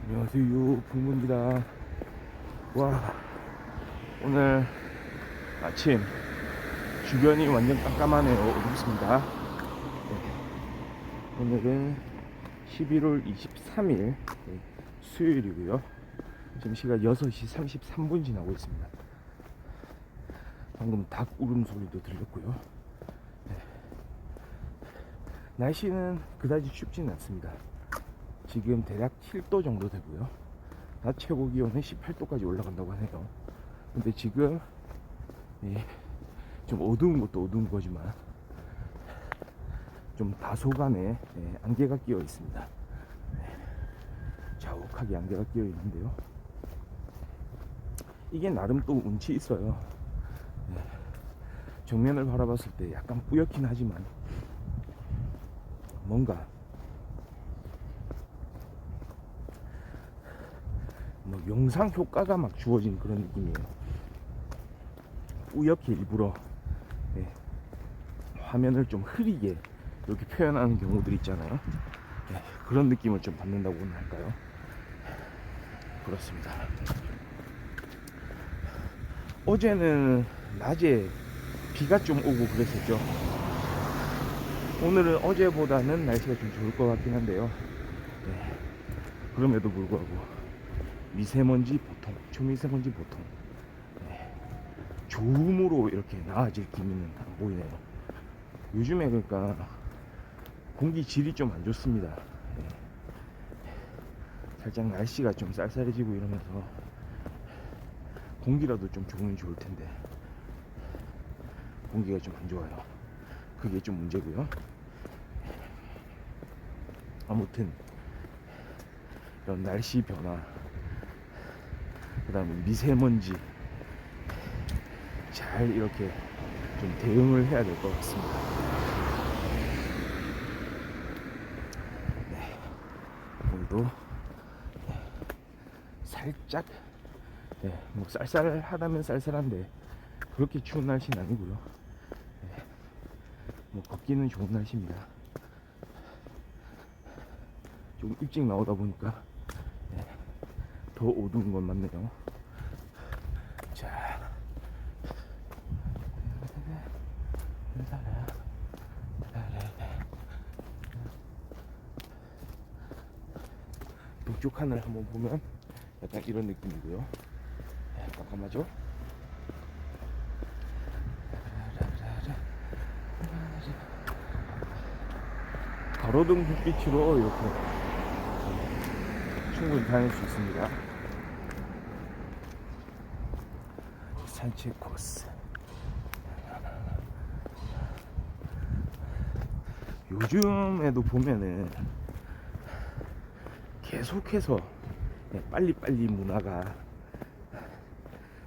안녕하세요, 풍문입니다. 와, 오늘 아침 주변이 완전 깜깜하네요. 어둡습니다. 네, 오늘은 11월 23일 수요일이고요. 지금 시각 6시 33분 지나고 있습니다. 방금 닭 울음소리도 들렸고요. 네, 날씨는 그다지 춥지는 않습니다. 지금 대략 7도 정도 되고요. 낮 최고 기온은 18도까지 올라간다고 하네요. 근데 지금 좀 어두운 것도 어두운 거지만 좀 다소간에 안개가 끼어 있습니다. 자욱하게 안개가 끼어 있는데요. 이게 나름 또 운치 있어요. 정면을 바라봤을 때 약간 뿌옇긴 하지만 뭔가 뭐 영상 효과가 막 주어진 그런 느낌이에요. 뿌옇게 일부러 화면을 좀 흐리게 이렇게 표현하는 경우들 있잖아요. 그런 느낌을 좀 받는다고 할까요? 그렇습니다. 어제는 낮에 비가 좀 오고 그랬었죠. 오늘은 어제보다는 날씨가 좀 좋을 것 같긴 한데요. 그럼에도 불구하고 미세먼지 보통, 초미세먼지 보통 좋음으로 이렇게 나아질 기미는 안 보이네요. 요즘에 그러니까 공기 질이 좀 안 좋습니다. 살짝 날씨가 좀 쌀쌀해지고 이러면서 공기라도 좀 좋으면 좋을 텐데 공기가 좀 안 좋아요. 그게 좀 문제고요. 아무튼 이런 날씨 변화, 그 다음에 미세먼지 잘 이렇게 좀 대응을 해야 될 것 같습니다. 네, 오늘도 살짝 뭐 쌀쌀하다면 쌀쌀한데 그렇게 추운 날씨는 아니고요. 뭐 걷기는 좋은 날씨입니다. 좀 일찍 나오다 보니까 더 어두운 건 맞네요. 자, 북쪽 하늘 한번 보면 약간 이런 느낌이고요. 깜깜하죠? 가로등 불빛으로 이렇게 충분히 다닐 수 있습니다. 산책 코스. 요즘에도 보면은 계속해서 빨리빨리 문화가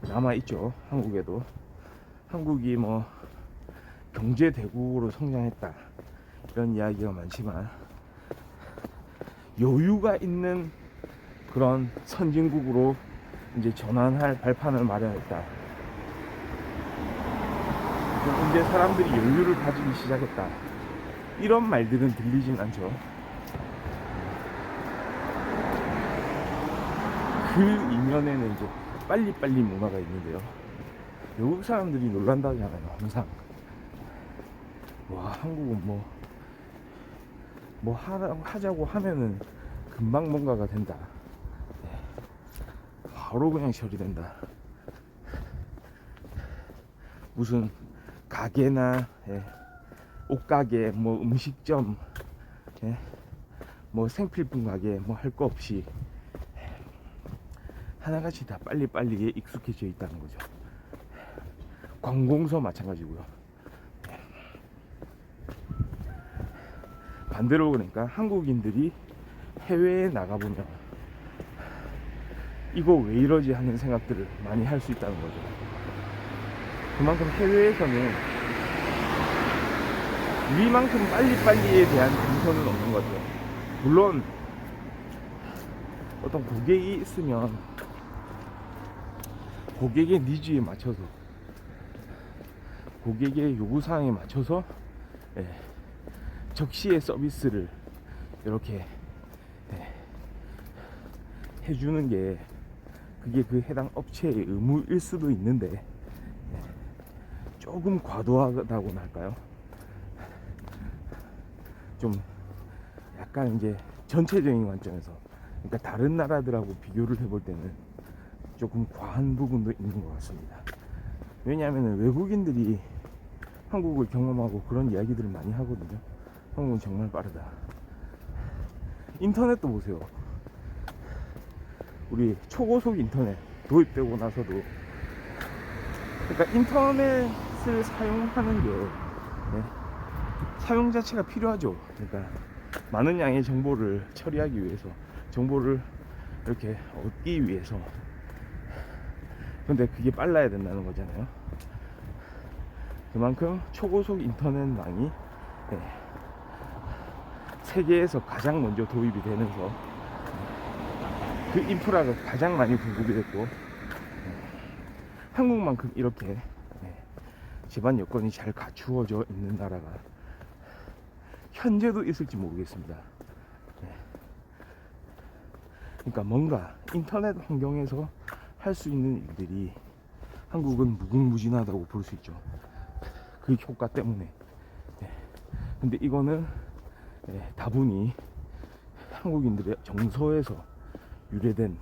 남아있죠. 한국에도. 한국이 뭐 경제 대국으로 성장했다 이런 이야기가 많지만 여유가 있는 그런 선진국으로 이제 전환할 발판을 마련했다. 이제 사람들이 여유를 가지기 시작했다. 이런 말들은 들리진 않죠. 그 이면에는 이제 빨리빨리 문화가 있는데요. 외국 사람들이 놀란다잖아요. 항상 와, 한국은 뭐 하자고 하면은 금방 뭔가가 된다. 바로 그냥 처리된다. 무슨 가게나 옷가게, 뭐 음식점, 뭐 생필품 가게, 뭐 할 거 없이 하나같이 다 빨리빨리에 익숙해져 있다는 거죠. 관공서 마찬가지고요. 반대로 그러니까 한국인들이 해외에 나가보면 이거 왜 이러지 하는 생각들을 많이 할 수 있다는 거죠. 그만큼 해외에서는 우리만큼 빨리빨리에 대한 근서는 없는 거죠. 물론 어떤 고객이 있으면 고객의 니즈에 맞춰서, 고객의 요구사항에 맞춰서 적시의 서비스를 이렇게 해주는 게 그게 그 해당 업체의 의무일 수도 있는데 조금 과도하다고나 할까요? 좀 약간 이제 전체적인 관점에서, 그러니까 다른 나라들하고 비교를 해볼 때는 조금 과한 부분도 있는 것 같습니다. 왜냐하면 외국인들이 한국을 경험하고 그런 이야기들을 많이 하거든요. 한국은 정말 빠르다. 인터넷도 보세요. 우리 초고속 인터넷 도입되고 나서도, 그러니까 인터넷을 사용하는 게 사용 자체가 필요하죠. 그러니까 많은 양의 정보를 처리하기 위해서, 정보를 이렇게 얻기 위해서. 근데 그게 빨라야 된다는 거잖아요. 그만큼 초고속 인터넷망이 세계에서 가장 먼저 도입이 되면서 그 인프라가 가장 많이 공급이 됐고, 한국만큼 이렇게 기반 여건이 잘 갖추어져 있는 나라가 현재도 있을지 모르겠습니다. 그러니까 뭔가 인터넷 환경에서 할 수 있는 일들이 한국은 무궁무진하다고 볼 수 있죠. 그 효과 때문에. 근데 이거는 다분히 한국인들의 정서에서 유래된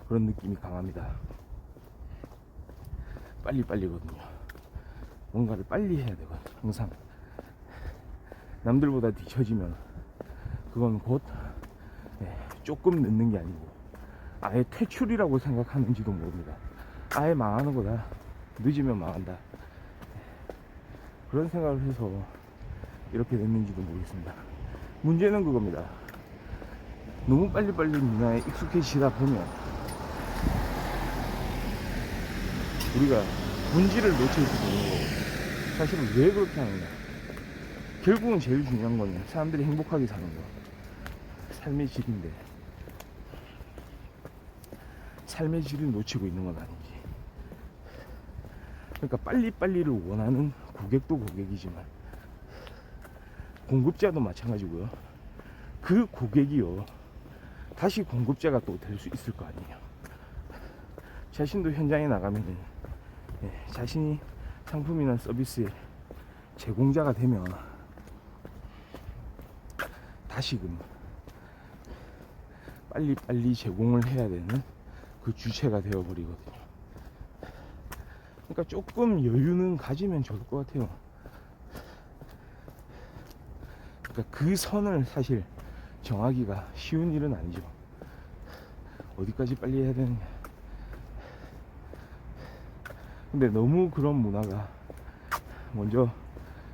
그런 느낌이 강합니다. 빨리빨리거든요. 뭔가를 빨리 해야 되거든요. 항상 남들보다 뒤처지면 그건 곧 조금 늦는 게 아니고 아예 퇴출이라고 생각하는지도 모릅니다. 아예 망하는 거다. 늦으면 망한다. 그런 생각을 해서 이렇게 됐는지도 모르겠습니다. 문제는 그겁니다. 너무 빨리빨리 문화에 익숙해지다 보면 우리가 본질을 놓칠 수도 있는 거고, 사실은 왜 그렇게 하느냐, 결국은 제일 중요한 거는 사람들이 행복하게 사는 거, 삶의 질인데 삶의 질을 놓치고 있는 건 아닌지. 그러니까 빨리빨리를 원하는 고객도 고객이지만 공급자도 마찬가지고요. 그 고객이요 다시 공급자가 또 될 수 있을 거 아니에요. 자신도 현장에 나가면 자신이 상품이나 서비스의 제공자가 되면 다시금 빨리빨리 제공을 해야 되는 그 주체가 되어버리거든요. 그러니까 조금 여유는 가지면 좋을 것 같아요. 그러니까 그 선을 사실 정하기가 쉬운 일은 아니죠. 어디까지 빨리 해야 되느냐. 근데 너무 그런 문화가 먼저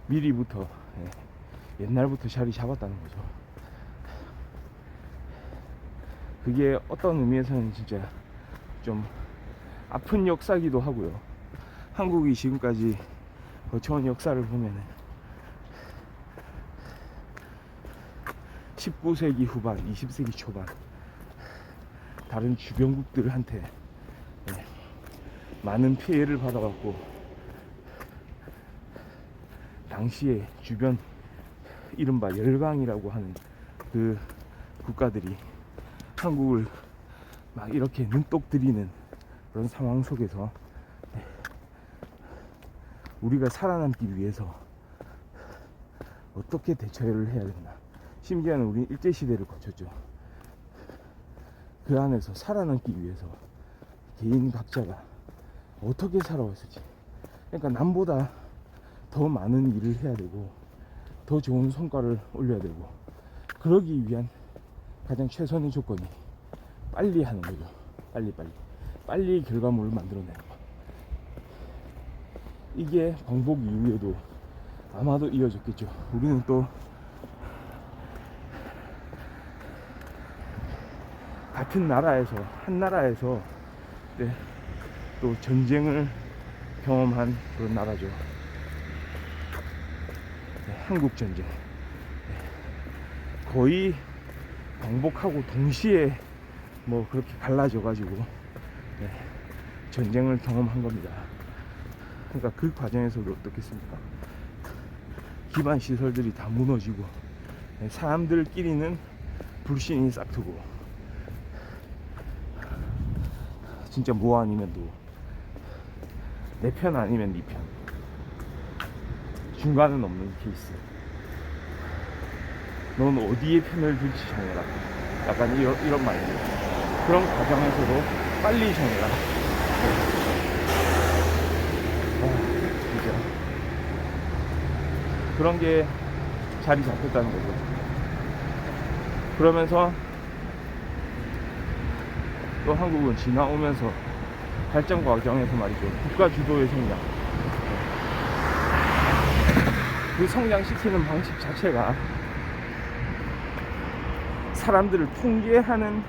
미리부터 옛날부터 자리 잡았다는 거죠. 그게 어떤 의미에서는 진짜 좀 아픈 역사기도 하고요. 한국이 지금까지 거쳐온 역사를 보면은 19세기 후반, 20세기 초반 다른 주변국들한테 많은 피해를 받아왔고, 당시에 주변 이른바 열강이라고 하는 그 국가들이 한국을 막 이렇게 눈독 들이는 그런 상황 속에서 우리가 살아남기 위해서 어떻게 대처를 해야 된다. 심지어는 우리 일제시대를 거쳤죠. 그 안에서 살아남기 위해서 개인 각자가 어떻게 살아왔을지, 그러니까 남보다 더 많은 일을 해야 되고 더 좋은 성과를 올려야 되고, 그러기 위한 가장 최선의 조건이 빨리 하는 거죠. 빨리 결과물을 만들어내는 거. 이게 광복 이후에도 아마도 이어졌겠죠. 우리는 또 같은 나라에서, 한 나라에서 또 전쟁을 경험한 그런 나라죠. 한국전쟁. 거의 광복하고 동시에 뭐 그렇게 갈라져 가지고 전쟁을 경험한 겁니다. 그러니까 그 과정에서도 어떻겠습니까? 기반 시설들이 다 무너지고 사람들끼리는 불신이 싹트고 진짜 뭐 아니면 도 내 편 아니면 네 편, 중간은 없는 케이스. 넌 어디에 편을 들지 정해라. 약간 이런 마인드. 그런 과정에서도 빨리 정해라. 진짜 그런 게 자리 잡혔다는 거죠. 그러면서 또 한국은 지나오면서 발전 과정에서 말이죠, 국가 주도의 성장, 그 성장시키는 방식 자체가 사람들을 통제하는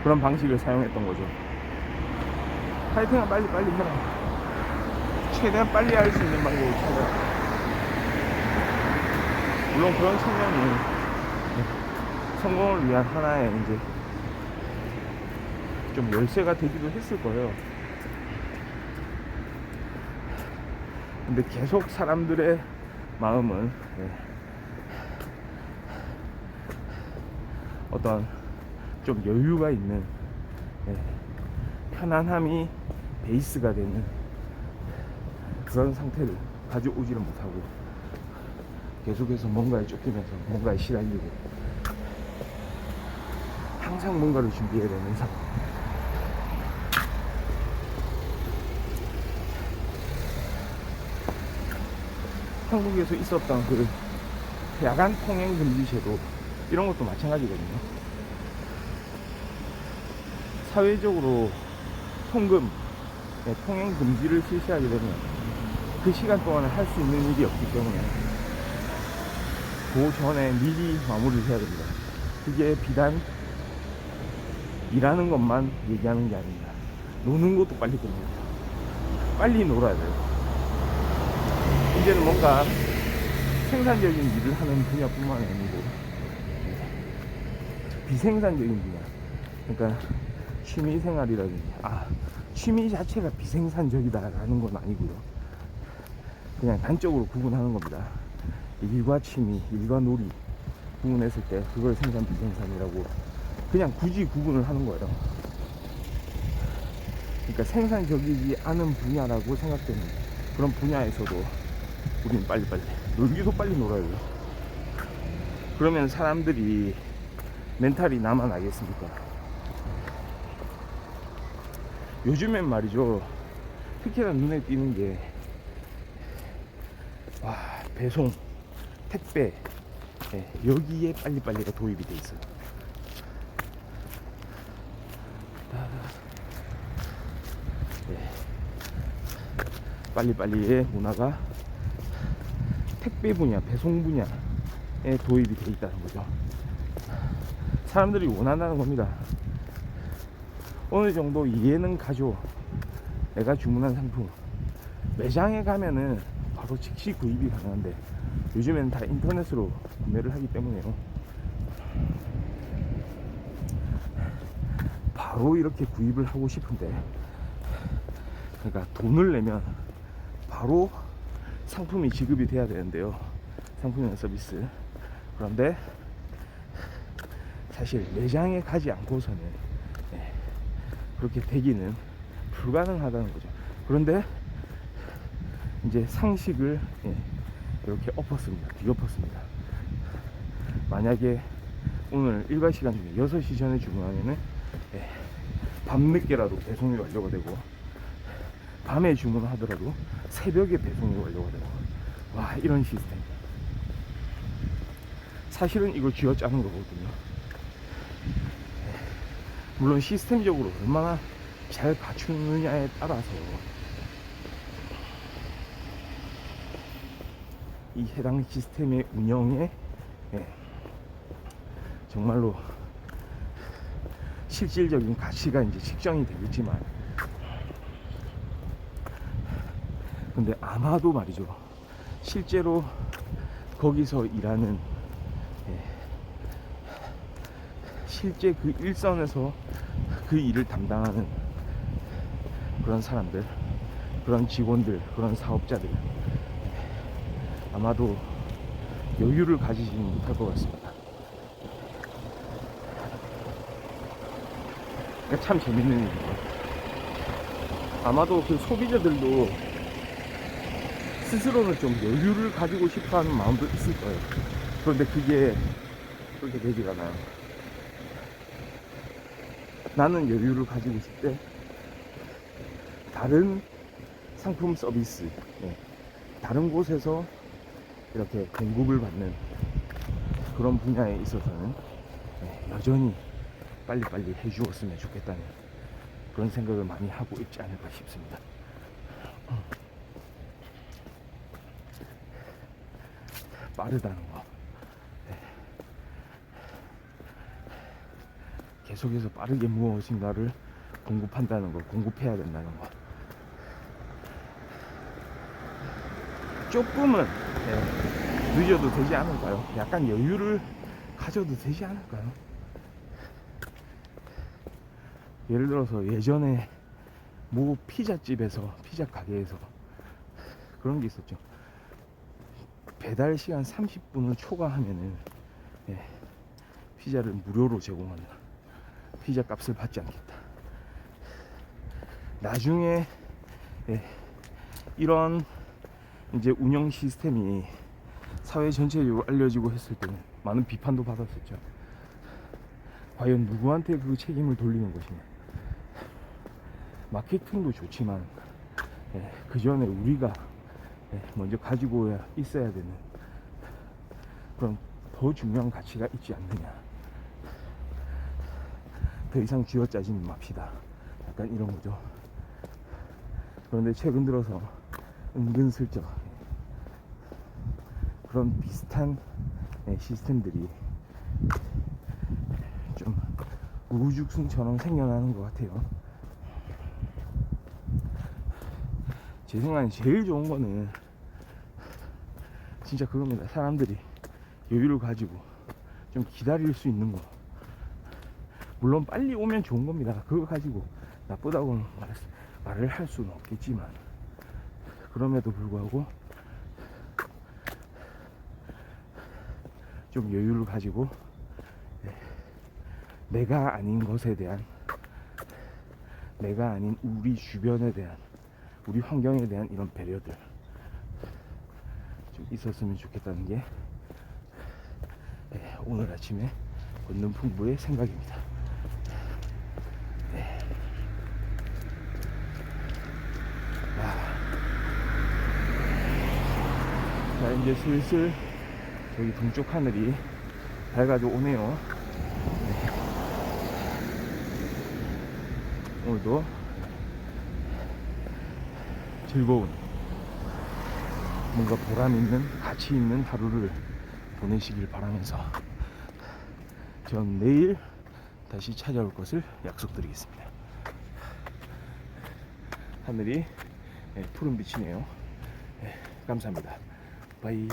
그런 방식을 사용했던 거죠. 하여튼 빨리 해라. 최대한 빨리 할 수 있는 방법을 찾아라. 물론 그런 측면이 성공을 위한 하나의 이제 좀 열쇠가 되기도 했을 거예요. 근데 계속 사람들의 마음은 어떤 좀 여유가 있는 편안함이 베이스가 되는 그런 상태를 가져오지를 못하고 계속해서 뭔가에 쫓기면서 뭔가에 시달리고 항상 뭔가를 준비해야 되는 상황. 한국에서 있었던 그 야간 통행 금지 제도, 이런 것도 마찬가지거든요. 사회적으로 통금, 통행 금지를 실시하게 되면 그 시간 동안에 할 수 있는 일이 없기 때문에 그 전에 미리 마무리를 해야 됩니다. 그게 비단 일하는 것만 얘기하는 게 아닙니다. 노는 것도 빨리 끝냅니다. 빨리 놀아야 돼요. 이제는 뭔가 생산적인 일을 하는 분야뿐만 아니고 비생산적인 분야, 그러니까 취미생활이라든지, 취미 자체가 비생산적이다라는 건 아니고요. 그냥 단적으로 구분하는 겁니다. 일과 취미, 일과 놀이 구분했을 때 그걸 생산 비생산이라고 그냥 굳이 구분을 하는 거예요. 그러니까 생산적이지 않은 분야라고 생각되는 그런 분야에서도 우리는 빨리빨리 놀기도 빨리 놀아야 돼요. 그러면 사람들이 멘탈이 남아나겠습니까? 요즘엔 말이죠, 특히나 눈에 띄는 게 배송, 택배, 여기에 빨리빨리가 도입이 돼 있어요. 빨리빨리의 문화가 택배 분야, 배송 분야에 도입이 돼 있다는 거죠. 사람들이 원한다는 겁니다. 어느 정도 이해는 가죠. 내가 주문한 상품 매장에 가면은 바로 즉시 구입이 가능한데 요즘에는 다 인터넷으로 구매를 하기 때문에요, 바로 이렇게 구입을 하고 싶은데, 그러니까 돈을 내면 바로 상품이 지급이 돼야 되는데요, 상품이나 서비스. 그런데 사실 매장에 가지 않고서는 그렇게 되기는 불가능하다는 거죠. 그런데 이제 상식을 이렇게 뒤엎었습니다. 만약에 오늘 일과 시간 중에 6시 전에 주문하면은 밤늦게라도 배송이 완료가 되고, 밤에 주문하더라도 새벽에 배송이 완료가 되고, 이런 시스템. 사실은 이걸 쥐어짜는 거거든요. 물론 시스템적으로 얼마나 잘 갖추느냐에 따라서 이 해당 시스템의 운영에 정말로 실질적인 가치가 이제 측정이 되겠지만, 근데 아마도 말이죠, 실제로 거기서 일하는 실제 그 일선에서 그 일을 담당하는 그런 사람들, 그런 직원들, 그런 사업자들, 아마도 여유를 가지지는 못할 것 같습니다. 그러니까 참 재밌는 일이죠. 아마도 그 소비자들도 스스로는 좀 여유를 가지고 싶어 하는 마음도 있을 거예요. 그런데 그게 그렇게 되지가 않아요. 나는 여유를 가지고 싶대. 다른 상품 서비스, 예, 다른 곳에서 이렇게 공급을 받는 그런 분야에 있어서는 예, 여전히 빨리빨리 해주었으면 좋겠다는 그런 생각을 많이 하고 있지 않을까 싶습니다. 빠르다는 거, 예, 계속해서 빠르게 무엇인가를 공급한다는 거, 공급해야 된다는 거. 조금은 예, 늦어도 되지 않을까요? 약간 여유를 가져도 되지 않을까요? 예를 들어서 예전에 모 피자집에서, 피자 가게에서 그런 게 있었죠. 배달 시간 30분을 초과하면은 예, 피자를 무료로 제공한다. 피자 값을 받지 않겠다. 나중에 예, 이런 이제 운영 시스템이 사회 전체적으로 알려지고 했을 때는 많은 비판도 받았었죠. 과연 누구한테 그 책임을 돌리는 것이냐. 마케팅도 좋지만 예, 그 전에 우리가 예, 먼저 가지고 있어야 되는 그런 더 중요한 가치가 있지 않느냐. 더 이상 쥐어짜지는 맙시다. 약간 이런 거죠. 그런데 최근 들어서 은근슬쩍 그런 비슷한 시스템들이 좀 우후죽순처럼 생겨나는 것 같아요. 제 생각엔 제일 좋은 거는 진짜 그겁니다. 사람들이 여유를 가지고 좀 기다릴 수 있는 거. 물론 빨리 오면 좋은 겁니다. 그거 가지고 나쁘다고는 말을 할 수는 없겠지만, 그럼에도 불구하고 좀 여유를 가지고 내가 아닌 것에 대한, 내가 아닌 우리 주변에 대한, 우리 환경에 대한 이런 배려들 좀 있었으면 좋겠다는 게 오늘 아침에 걷는 풍부의 생각입니다. 네. 자, 이제 슬슬 저기 동쪽 하늘이 밝아져 오네요. 네. 오늘도 즐거운, 뭔가 보람 있는, 가치 있는 하루를 보내시길 바라면서 전 내일 다시 찾아올 것을 약속드리겠습니다. 하늘이 푸른빛이네요. 감사합니다. 바이.